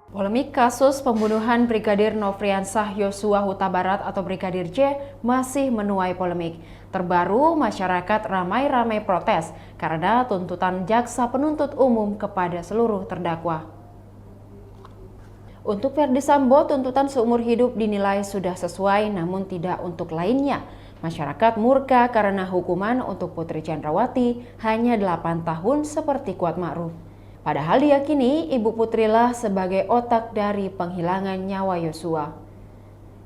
Polemik kasus pembunuhan Brigadir Nofriansah Yosua Huta Barat atau Brigadir J masih menuai polemik. Terbaru, masyarakat ramai-ramai protes karena tuntutan jaksa penuntut umum kepada seluruh terdakwa. Untuk Verdi Sambo, tuntutan seumur hidup dinilai sudah sesuai, namun tidak untuk lainnya. Masyarakat murka karena hukuman untuk Putri Chandrawati hanya 8 tahun seperti Kuat Ma'ruf. Padahal diyakini Ibu Putrilah sebagai otak dari penghilangan nyawa Yosua.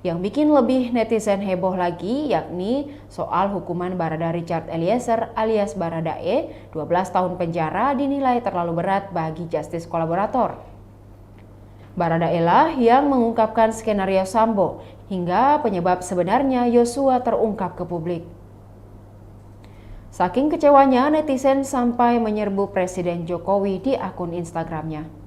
Yang bikin lebih netizen heboh lagi yakni soal hukuman Barada Richard Eliezer alias Baradae 12 tahun penjara dinilai terlalu berat bagi justice kolaborator. Baradae lah yang mengungkapkan skenario Sambo hingga penyebab sebenarnya Yosua terungkap ke publik. Saking kecewanya, netizen sampai menyerbu Presiden Jokowi di akun Instagramnya.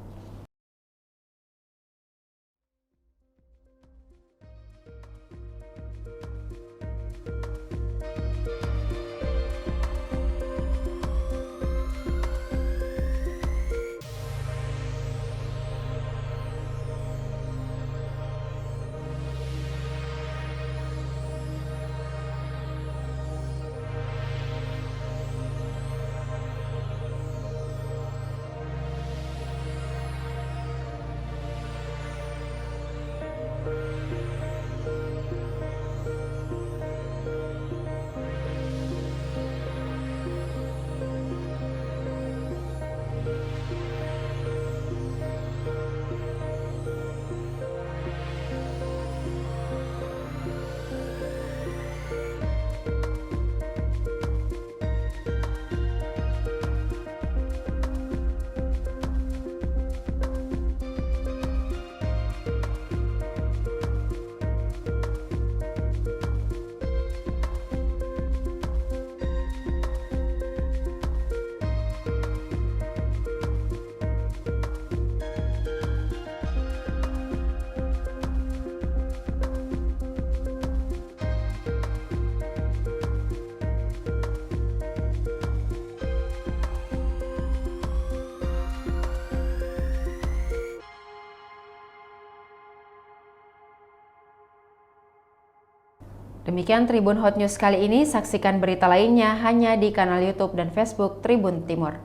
Demikian Tribun Hot News kali ini, saksikan berita lainnya hanya di kanal YouTube dan Facebook Tribun Timur.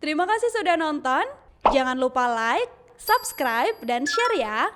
Terima kasih sudah nonton, jangan lupa like, subscribe, dan share ya!